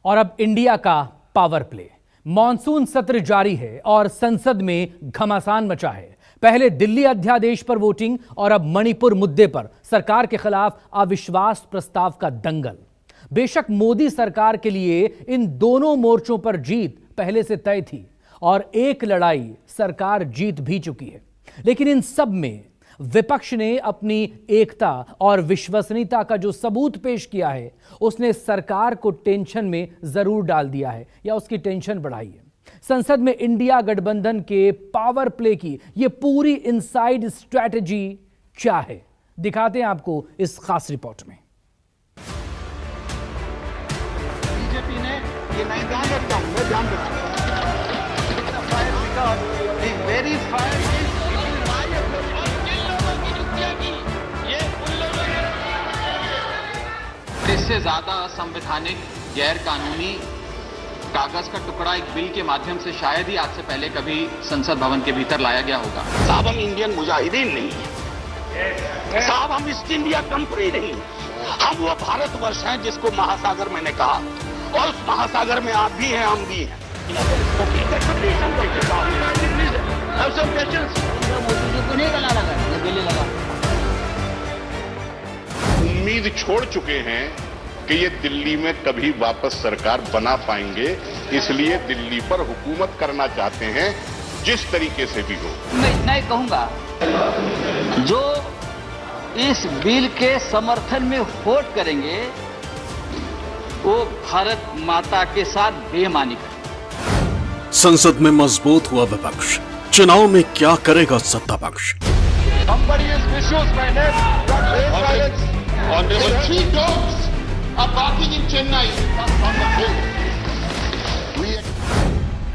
और अब इंडिया का पावर प्ले। मॉनसून सत्र जारी है और संसद में घमासान मचा है। पहले दिल्ली अध्यादेश पर वोटिंग और अब मणिपुर मुद्दे पर सरकार के खिलाफ अविश्वास प्रस्ताव का दंगल। बेशक मोदी सरकार के लिए इन दोनों मोर्चों पर जीत पहले से तय थी और एक लड़ाई सरकार जीत भी चुकी है, लेकिन इन सब में विपक्ष ने अपनी एकता और विश्वसनीयता का जो सबूत पेश किया है, उसने सरकार को टेंशन में जरूर डाल दिया है या उसकी टेंशन बढ़ाई है। संसद में इंडिया गठबंधन के पावर प्ले की यह पूरी इनसाइड स्ट्रैटेजी क्या है, दिखाते हैं आपको इस खास रिपोर्ट में। बीजेपी ने ये नहीं ध्यान रखता हूं, मैं ध्यान रखता हूं। वेरी फायर इससे ज्यादा असंवैधानिक गैर कानूनी कागज का टुकड़ा एक बिल के माध्यम से शायद ही आज से पहले कभी संसद भवन के भीतर लाया गया होगा। साहब हम इंडियन मुजाहिदीन नहीं है, साहब हम ईस्ट इंडिया कंपनी नहीं, हम वो भारतवर्ष हैं जिसको महासागर मैंने कहा, और उस महासागर में आप भी हैं, हम भी हैं। उम्मीद छोड़ चुके हैं कि ये दिल्ली में कभी वापस सरकार बना पाएंगे, इसलिए दिल्ली पर हुकूमत करना चाहते हैं जिस तरीके से भी हो। मैं इतना ही कहूंगा, जो इस बिल के समर्थन में वोट करेंगे वो भारत माता के साथ बेईमानी करेंगे। संसद में मजबूत हुआ विपक्ष, चुनाव में क्या करेगा सत्ता पक्ष।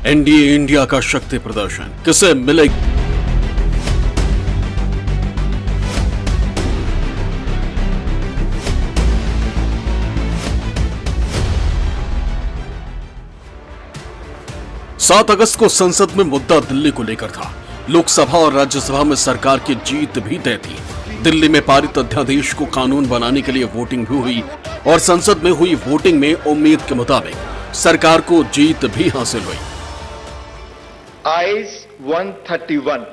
एनडीए इंडिया का शक्ति प्रदर्शन किसे मिलेगी? सात अगस्त को संसद में मुद्दा दिल्ली को लेकर था। लोकसभा और राज्यसभा में सरकार की जीत भी तय थी। दिल्ली में पारित अध्यादेश को कानून बनाने के लिए वोटिंग भी हुई और संसद में हुई वोटिंग में उम्मीद के मुताबिक सरकार को जीत भी हासिल हुई। Ayes 131,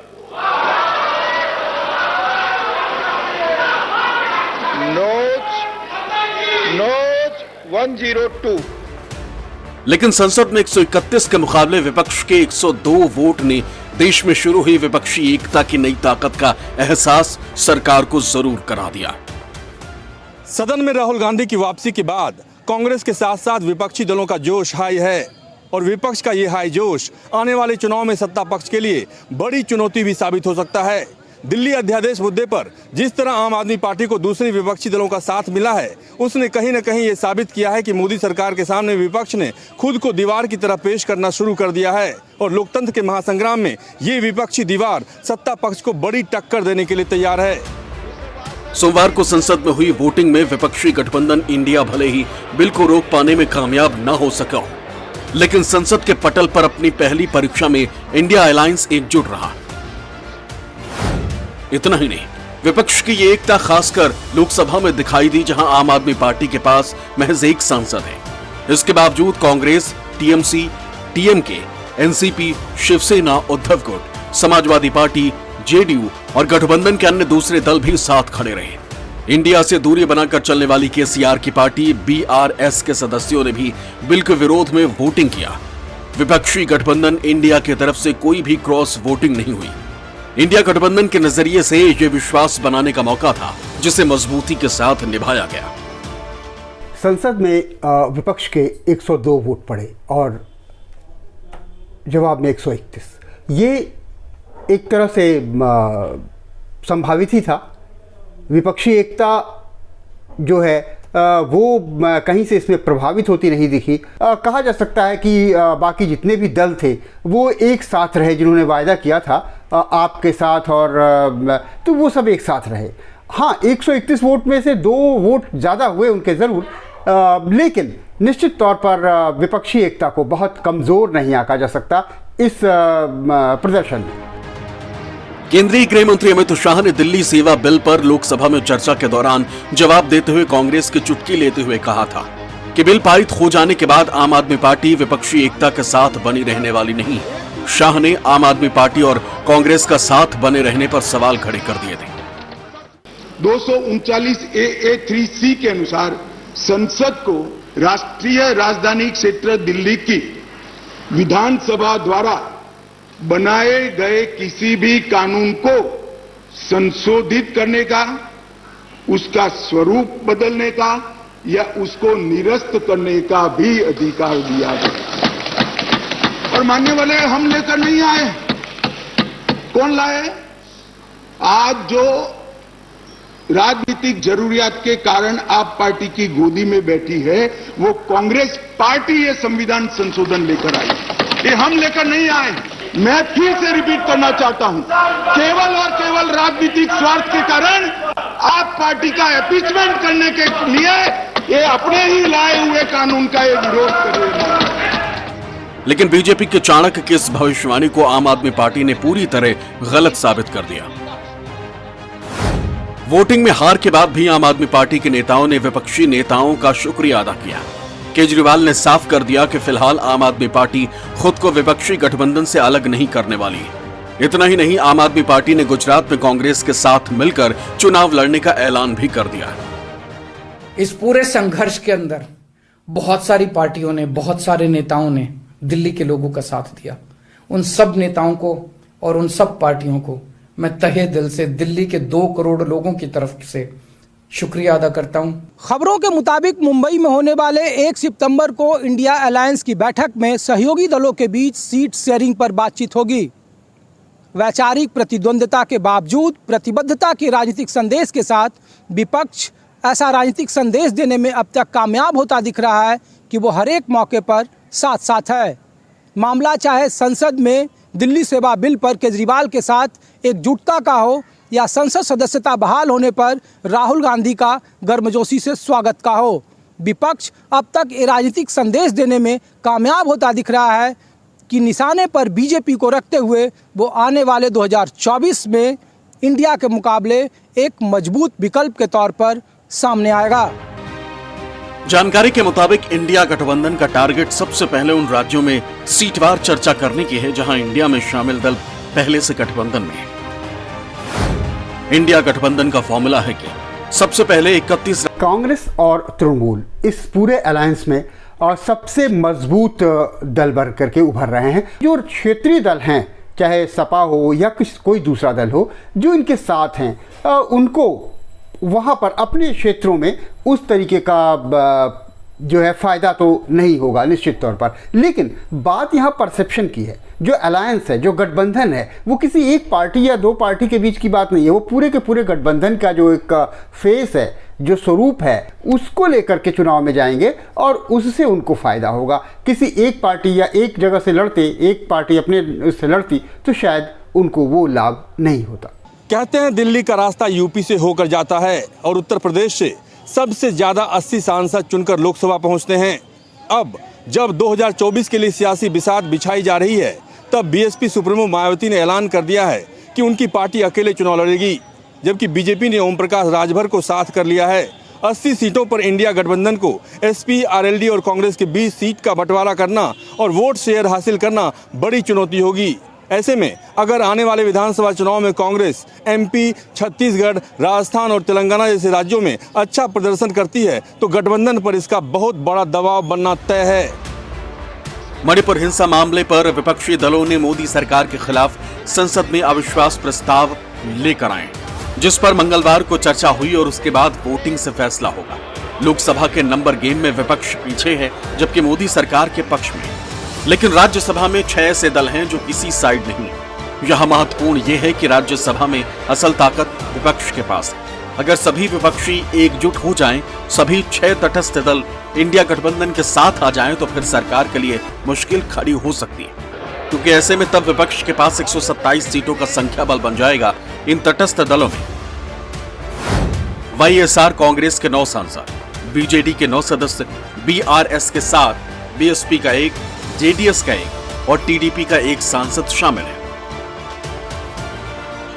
noes 102। लेकिन संसद में 131 के मुकाबले विपक्ष के 102 वोट ने देश में शुरू हुई विपक्षी एकता की नई ताकत का एहसास सरकार को जरूर करा दिया। सदन में राहुल गांधी की वापसी के बाद कांग्रेस के साथ साथ विपक्षी दलों का जोश हाई है और विपक्ष का ये हाई जोश आने वाले चुनाव में सत्ता पक्ष के लिए बड़ी चुनौती भी साबित हो सकता है। दिल्ली अध्यादेश मुद्दे पर जिस तरह आम आदमी पार्टी को दूसरे विपक्षी दलों का साथ मिला है, उसने कहीं न कहीं ये साबित किया है कि मोदी सरकार के सामने विपक्ष ने खुद को दीवार की तरह पेश करना शुरू कर दिया है और लोकतंत्र के महासंग्राम में ये विपक्षी दीवार सत्ता पक्ष को बड़ी टक्कर देने के लिए तैयार है। सोमवार को संसद में हुई वोटिंग में विपक्षी गठबंधन इंडिया भले ही बिल को रोक पाने में कामयाब न हो सका हो, लेकिन संसद के पटल पर अपनी पहली परीक्षा में इंडिया अलायंस एकजुट रहा। इतना ही नहीं, विपक्ष की ये एकता खासकर लोकसभा में दिखाई दी, जहां आम आदमी पार्टी के पास महज एक सांसद है। इसके बावजूद कांग्रेस, टीएमसी, टीएमके, एनसीपी, शिवसेना, उद्धव गुट, समाजवादी पार्टी, जेडीयू और गठबंधन के अन्य दूसरे दल भी साथ खड़े रहे। इंडिया से दूरी बनाकर चलने वाली केसीआर की पार्टी बीआरएस के सदस्यों ने भी बिल के विरोध में वोटिंग किया। विपक्षी गठबंधन इंडिया की तरफ से कोई भी क्रॉस वोटिंग नहीं हुई। इंडिया गठबंधन के नजरिए से यह विश्वास बनाने का मौका था, जिसे मजबूती के साथ निभाया गया। संसद में विपक्ष के 102 वोट पड़े और जवाब में 131। ये एक तरह से संभावित ही था। विपक्षी एकता जो है वो कहीं से इसमें प्रभावित होती नहीं दिखी। कहा जा सकता है कि बाकी जितने भी दल थे वो एक साथ रहे, जिन्होंने वायदा किया था आपके साथ, और तो वो सब एक साथ रहे। हाँ, 131 वोट में से 2 वोट ज़्यादा हुए उनके ज़रूर, लेकिन निश्चित तौर पर विपक्षी एकता को बहुत कमज़ोर नहीं आंका जा सकता इस प्रदर्शन में। केंद्रीय गृह मंत्री अमित शाह ने दिल्ली सेवा बिल पर लोकसभा में चर्चा के दौरान जवाब देते हुए कांग्रेस की चुटकी लेते हुए कहा था, कि बिल पारित हो जाने के बाद आम आदमी पार्टी विपक्षी एकता के साथ बनी रहने वाली नहीं। शाह ने आम आदमी पार्टी और कांग्रेस का साथ बने रहने पर सवाल खड़े कर दिए थे। 239 AA3C के अनुसार संसद को राष्ट्रीय राजधानी क्षेत्र दिल्ली की विधानसभा द्वारा बनाए गए किसी भी कानून को संशोधित करने का, उसका स्वरूप बदलने का या उसको निरस्त करने का भी अधिकार दिया गया। और मानने वाले हम लेकर नहीं आए, कौन लाए? आज जो राजनीतिक जरूरियात के कारण आप पार्टी की गोदी में बैठी है, वो कांग्रेस पार्टी ये संविधान संशोधन लेकर आई। ये हम लेकर नहीं आए। मैं फिर से रिपीट करना चाहता हूं, केवल और केवल राजनीतिक स्वार्थ के कारण आप पार्टी का एपीचमेंट करने के लिए ये अपने ही लाए हुए कानून का ये विरोध कर रहे हैं। लेकिन बीजेपी के चाणक्य की इस भविष्यवाणी को आम आदमी पार्टी ने पूरी तरह गलत साबित कर दिया। वोटिंग में हार के बाद भी आम आदमी पार्टी के नेताओं ने विपक्षी नेताओं का शुक्रिया अदा किया। केजरीवाल ने साफ कर दिया कि फिलहाल आम आदमी पार्टी खुद को विपक्षी गठबंधन से अलग नहीं करने वाली। इतना ही नहीं, आम आदमी पार्टी ने गुजरात में कांग्रेस के साथ मिलकर चुनाव लड़ने का ऐलान भी कर दिया। इस पूरे संघर्ष के अंदर बहुत सारी पार्टियों ने, बहुत सारे नेताओं ने दिल्ली के लोगों का साथ दिया। उन सब नेताओं को और उन सब पार्टियों को मैं तहे दिल से दिल्ली के 2 करोड़ लोगों की तरफ से शुक्रिया अदा करता हूं। खबरों के मुताबिक मुंबई में होने वाले 1 सितंबर को इंडिया अलायंस की बैठक में सहयोगी दलों के बीच सीट शेयरिंग पर बातचीत होगी। वैचारिक प्रतिद्वंद्विता के बावजूद प्रतिबद्धता के राजनीतिक संदेश के साथ विपक्ष ऐसा राजनीतिक संदेश देने में अब तक कामयाब होता दिख रहा है कि वो हर एक मौके पर साथ साथ है। मामला चाहे संसद में दिल्ली सेवा बिल पर केजरीवाल के साथ एकजुटता का हो या संसद सदस्यता बहाल होने पर राहुल गांधी का गर्मजोशी से स्वागत का हो, विपक्ष अब तक ये राजनीतिक संदेश देने में कामयाब होता दिख रहा है कि निशाने पर बीजेपी को रखते हुए वो आने वाले 2024 में इंडिया के मुकाबले एक मजबूत विकल्प के तौर पर सामने आएगा। जानकारी के मुताबिक इंडिया गठबंधन का टारगेट सबसे पहले उन राज्यों में सीटवार चर्चा करने की है जहां इंडिया में शामिल दल पहले से गठबंधन में है। इंडिया गठबंधन का फॉर्मूला है कि सबसे पहले 31 कांग्रेस और तृणमूल इस पूरे अलायंस में और सबसे मजबूत दल बन करके उभर रहे हैं। जो क्षेत्रीय दल हैं, चाहे सपा हो या कोई दूसरा दल हो, जो इनके साथ हैं, उनको वहाँ पर अपने क्षेत्रों में उस तरीके का जो है फ़ायदा तो नहीं होगा निश्चित तौर पर। लेकिन बात यहाँ परसेप्शन की है। जो अलायंस है, जो गठबंधन है, वो किसी एक पार्टी या 2 पार्टी के बीच की बात नहीं है। वो पूरे के पूरे गठबंधन का जो एक फेस है, जो स्वरूप है, उसको लेकर के चुनाव में जाएंगे और उससे उनको फ़ायदा होगा। किसी एक पार्टी या एक जगह से लड़ते, एक पार्टी अपने उससे लड़ती, तो शायद उनको वो लाभ नहीं होता। कहते हैं दिल्ली का रास्ता यूपी से होकर जाता है और उत्तर प्रदेश से सबसे ज्यादा 80 सांसद चुनकर लोकसभा पहुंचते हैं। अब जब 2024 के लिए सियासी बिसात बिछाई जा रही है, तब बीएसपी सुप्रीमो मायावती ने ऐलान कर दिया है कि उनकी पार्टी अकेले चुनाव लड़ेगी, जबकि बीजेपी ने ओम प्रकाश राजभर को साथ कर लिया है। 80 सीटों पर इंडिया गठबंधन को एसपी, आरएलडी और कांग्रेस के 20 सीट का बंटवारा करना और वोट शेयर हासिल करना बड़ी चुनौती होगी। ऐसे में अगर आने वाले विधानसभा चुनाव में कांग्रेस एमपी, छत्तीसगढ़, राजस्थान और तेलंगाना जैसे राज्यों में अच्छा प्रदर्शन करती है तो गठबंधन पर इसका बहुत बड़ा दबाव बनना तय है। मणिपुर हिंसा मामले पर विपक्षी दलों ने मोदी सरकार के खिलाफ संसद में अविश्वास प्रस्ताव लेकर आए, जिस पर मंगलवार को चर्चा हुई और उसके बाद वोटिंग से फैसला होगा। लोकसभा के नंबर गेम में विपक्ष पीछे है, जबकि मोदी सरकार के पक्ष में। लेकिन राज्यसभा में 6 ऐसे दल हैं जो किसी साइड नहीं। यह महत्वपूर्ण यह है कि राज्यसभा में असल ताकत विपक्ष के पास है। अगर सभी विपक्षी एकजुट हो जाएं, सभी 6 तटस्थ दल इंडिया गठबंधन के साथ आ जाएं, तो फिर सरकार के लिए मुश्किल खड़ी हो सकती है, क्योंकि ऐसे में तब विपक्ष के पास 127 सीटों का संख्या बल बन जाएगा। इन तटस्थ दलों में वाईएसआर कांग्रेस के 9 सांसद, बीजेडी के 9 सदस्य, बीआरएस के 7, बीएसपी का 1, जेडीएस का 1 और टीडीपी का 1 सांसद शामिल है।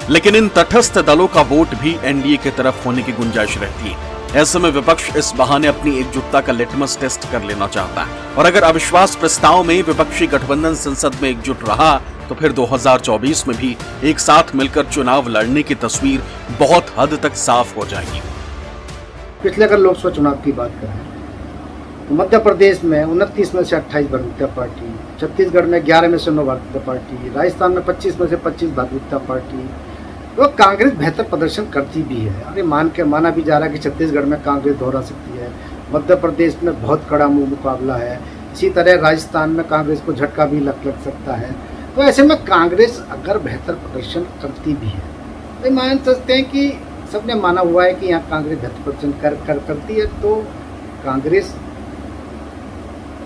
लेकिन इन तटस्थ दलों का वोट भी एनडीए की तरफ होने की गुंजाइश रहती है। ऐसे में विपक्ष इस बहाने अपनी एकजुटता का लिटमस टेस्ट कर लेना चाहता है और अगर अविश्वास प्रस्ताव में विपक्षी गठबंधन संसद में एकजुट रहा तो फिर 2024 में भी एक साथ मिलकर चुनाव लड़ने की तस्वीर बहुत हद तक साफ हो जाएगी। पिछले अगर लोकसभा चुनाव की बात करें तो मध्य प्रदेश में 29 में से 28 भारतीय जनता पार्टी, छत्तीसगढ़ में 11 में से 9 भारतीय जनता पार्टी, राजस्थान में 25 में से 25 भारतीय जनता पार्टी। तो कांग्रेस बेहतर प्रदर्शन करती भी है। अरे माना भी जा रहा है कि छत्तीसगढ़ में कांग्रेस दोहरा सकती है, मध्य प्रदेश में बहुत कड़ा मुकाबला है, इसी तरह राजस्थान में कांग्रेस को झटका भी लग सकता है। तो ऐसे में कांग्रेस अगर बेहतर प्रदर्शन करती भी है तो मान सकते हैं कि सबने माना हुआ है कि यहाँ कांग्रेस बेहतर प्रदर्शन करती है, तो कांग्रेस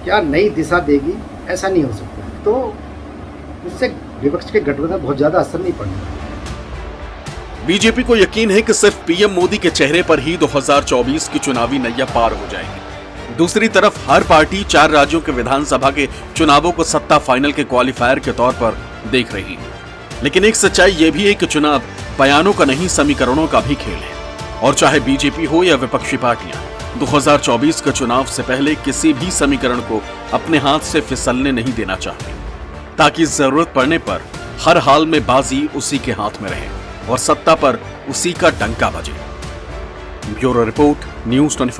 क्या नई दिशा देगी ऐसा नहीं हो सकता। तो इससे विपक्ष के गठबंधन बहुत ज़्यादा असर नहीं पड़ेगा। बीजेपी को यकीन है कि सिर्फ पीएम मोदी के चेहरे पर ही 2024 की चुनावी नैया पार हो जाएगी। दूसरी तरफ हर पार्टी 4 राज्यों के विधानसभा के चुनावों को सत्ता फाइनल के क्वालिफायर के तौर पर देख रही है। लेकिन एक सच्चाई यह भी है कि चुनाव बयानों का नहीं, समीकरणों का भी खेल है। और चाहे बीजेपी हो या विपक्षी पार्टियां, 2024 के चुनाव से पहले किसी भी समीकरण को अपने हाथ से फिसलने नहीं देना चाहते, ताकि जरूरत पड़ने पर हर हाल में बाजी उसी के हाथ में रहे और सत्ता पर उसी का डंका बजे। Bureau report, news 24।